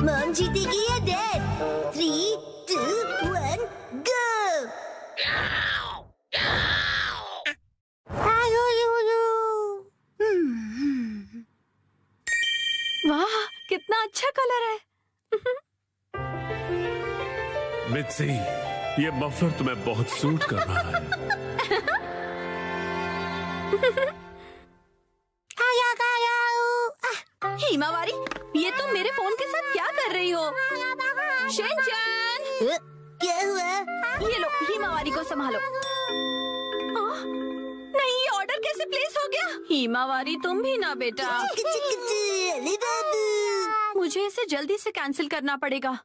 Mom जीतेगी या dad? 3, 2, 1, गो! वाह, कितना अच्छा कलर है। मित्सी, ये मफलर तुम्हें बहुत सूट कर रहा है। हिमावारी, ये तुम मेरे फोन के साथ क्या कर रही हो? शिनचैन! क्या हुआ? ये लो, हिमावारी को संभालो। नहीं, ये ऑर्डर कैसे प्लेस हो गया? हिमावारी, तुम भी ना बेटा। अरे बाबू! मुझे इसे जल्दी से कैंसिल करना पड़ेगा।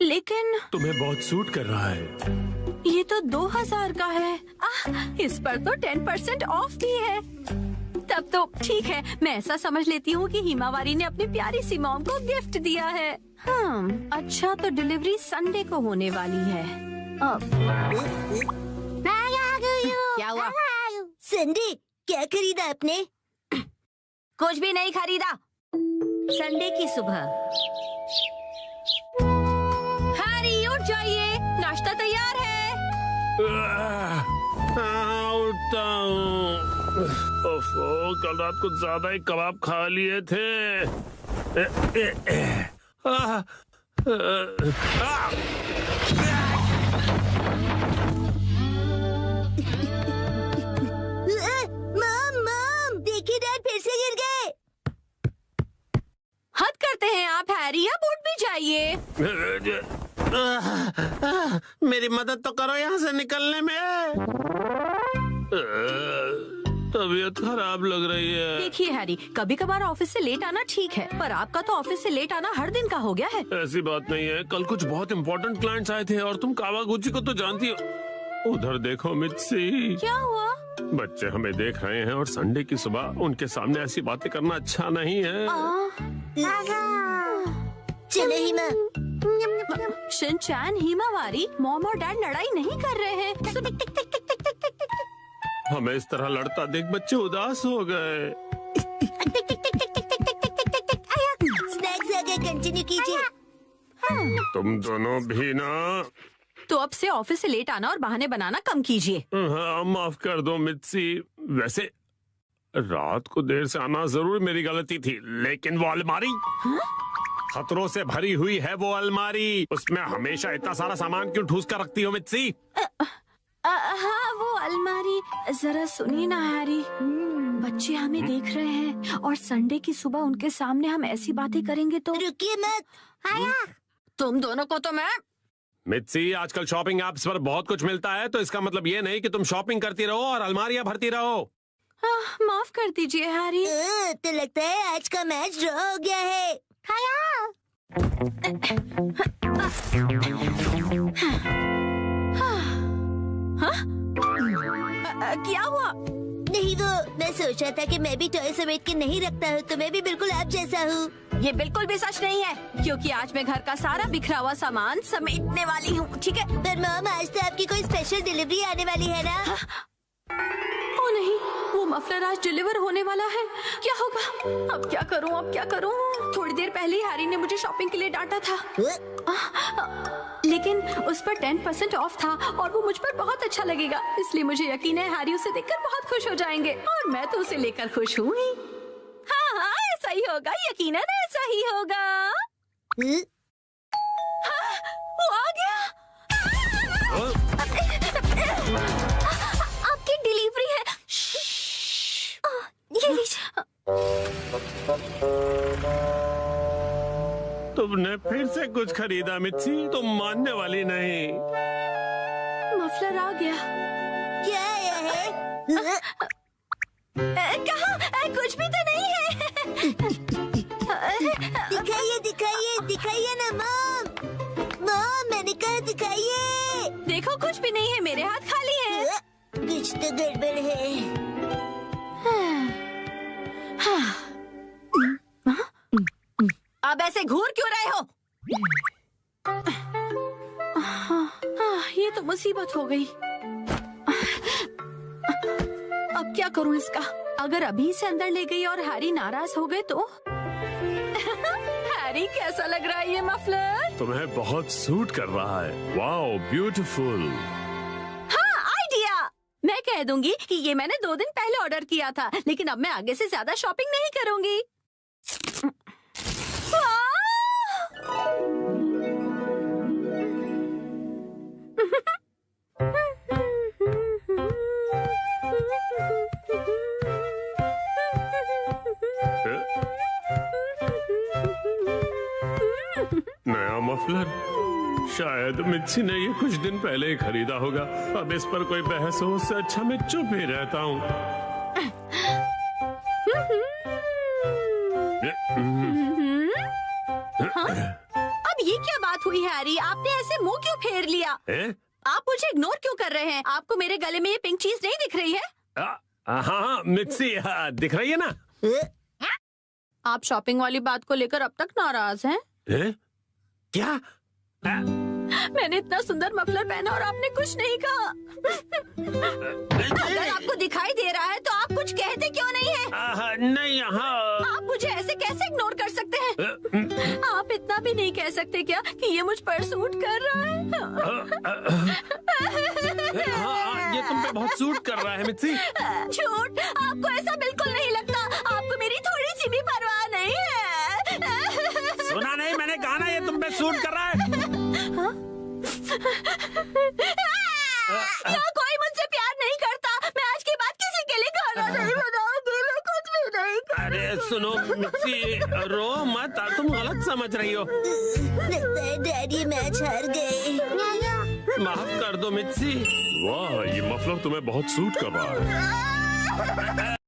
लेकिन तुम्हें बहुत सूट कर रहा है। ये तो 2000 का है। इस पर तो 10% ऑफ भी है। तब तो ठीक है, मैं ऐसा समझ लेती हूँ कि हिमावारी ने अपनी प्यारी सी मॉम को गिफ्ट दिया है। अच्छा, तो डिलीवरी संडे को होने वाली है। क्या हुआ? संडे, क्या खरीदा आपने? कुछ भी नहीं खरीदा। संडे की सुबह। हैरी, उठ जाइए, नाश्ता तैयार है। उठता हूँ। ओफो, कल रात को ज्यादा ही कबाब खा लिए थे। मॉम, देखिए डैड फिर से गिर गए। हद करते हैं आप हैरी, अब उठ भी जाइए। मेरी मदद तो करो यहाँ से निकलने में। तबीयत खराब लग रही है। देखिए हैरी, कभी कभार ऑफिस से लेट आना ठीक है, पर आपका तो ऑफिस से लेट आना हर दिन का हो गया है। ऐसी बात नहीं है, कल कुछ बहुत इम्पोर्टेंट क्लाइंट्स आए थे और तुम कावागुची को तो जानती हो। उधर देखो मित्सी। क्या हुआ? बच्चे हमें देख रहे हैं और संडे की सुबह उनके सामने ऐसी बातें करना अच्छा नहीं है। चलो हिमा। शिनचैन, हिमावारी, मॉम और डैड लड़ाई नहीं कर रहे हैं। हमें इस तरह लड़ता देख बच्चे उदास हो गए। स्नैक्स आगे कंटिन्यू कीजिए। तुम दोनों भी ना। तो अब से ऑफिस से लेट आना और बहाने बनाना कम कीजिए। हाँ, माफ कर दो मित्सी। वैसे रात को देर से आना जरूर मेरी गलती थी, लेकिन वो अलमारी खतरों से भरी हुई है। वो अलमारी, उसमें हमेशा इतना सारा सामान क्यों ठूस कर रखती हो मित्सी? हाँ, वो अलमारी। जरा सुनिए ना हैरी, बच्चे हमें देख रहे हैं और संडे की सुबह उनके सामने हम ऐसी बातें करेंगे तो। रुकिए मत। तुम दोनों को तो मैं। मित्सी, आजकल शॉपिंग ऐप्स पर बहुत कुछ मिलता है, तो इसका मतलब ये नहीं कि तुम शॉपिंग करती रहो और अलमारियां भरती रहो। माफ कर दीजिए हैरी। तो लगता है आज का मैच ड्रॉ हो गया है। क्या हुआ? नहीं, वो मैं सोच रहा था कि मैं भी टॉय समेट के नहीं रखता हूँ, तो मैं भी बिल्कुल आप जैसा हूँ। ये बिल्कुल भी सच नहीं है, क्योंकि आज मैं घर का सारा बिखरा हुआ सामान समेटने वाली हूँ, ठीक है? पर मॉम, आज तो आपकी कोई स्पेशल डिलीवरी आने वाली है ना? ओ नहीं, वो मफलर आज डिलीवर होने वाला है। क्या होगा? अब क्या करूँ, अब क्या करूँ? थोड़ी देर पहले हैरी ने मुझे शॉपिंग के लिए डांटा था, लेकिन उस पर 10% ऑफ था और वो मुझ पर बहुत अच्छा लगेगा, इसलिए मुझे यकीन है हैरी उसे देखकर बहुत खुश हो जाएंगे और मैं तो उसे लेकर खुश हूँ ही। हाँ हाँ, ऐसा ही होगा, यकीनन ऐसा ही होगा। हाँ, वो आ गया। आपकी डिलीवरी है। ये लीजिए। तुमने फिर से कुछ खरीदा मित्सी, तुम मानने वाली नहीं। मफलर आ गया। क्या आया है? कहाँ? कुछ भी तो नहीं है। दिखाइए दिखाइए दिखाइए ना मॉम। मॉम, मैंने कहा दिखाइए। देखो, कुछ भी नहीं है, मेरे हाथ खाली हैं। कुछ तो गड़बड़ है। अब ऐसे घूर क्यों रहे हो? ये तो मुसीबत हो गई। अब क्या करूं इसका? अगर अभी से अंदर ले गई और हैरी नाराज हो गए तो? हैरी कैसा लग रहा है ये मफलर? तुम्हें बहुत सूट कर रहा है। Wow, beautiful. हाँ, आइडिया। मैं कह दूंगी कि ये मैंने 2 दिन पहले ऑर्डर किया था, लेकिन अब मैं आगे से ज्यादा शॉपिंग नहीं करूंगी। नया मफलर? शायद मित्सी ने ये कुछ दिन पहले ही खरीदा होगा। अब इस पर कोई बहस हो, उससे अच्छा मैं चुप ही रहता हूँ। अब ये क्या बात हुई हैरी? आपने ऐसे मुंह क्यों फेर लिया? आप मुझे इग्नोर क्यों कर रहे हैं? आपको मेरे गले में ये पिंक चीज नहीं दिख रही है? हाँ मित्सी, दिख रही है ना? आप शॉपिंग वाली बात को लेकर अब तक नाराज हैं? क्या? मैंने इतना सुंदर मफलर पहना और आपने कुछ नहीं कहा। अगर आपको दिखाई दे रहा है तो आप कुछ कहते क्यों नहीं है? नहीं, हाँ। आप मुझे ऐसे कैसे इग्नोर कर सकते हैं? आप इतना भी नहीं कह सकते क्या कि ये मुझ पर सूट कर रहा है? हाँ, ये तुम पे बहुत सूट कर रहा है मित्सी। झूठ, आपको ऐसा बिल्कुल नहीं लगता। आपको मेरी थोड़ी सी भी परवाह नहीं है। सुना नहीं मैंने कहा ना, ये तुम पे सूट कर रहा है। क्या कोई मुझसे प्यार नहीं करता? मैं आज के बाद किसी के लिए खाना नहीं बनाऊंगी। मैं कुछ भी नहीं करूंगी। अरे सुनो मित्सी, रो मत, तुम गलत समझ रही हो। लगता है डैडी मैच हार गए। माफ कर दो मित्सी। वाह, ये मफलर तुम्हें बहुत सूट कर रहा है।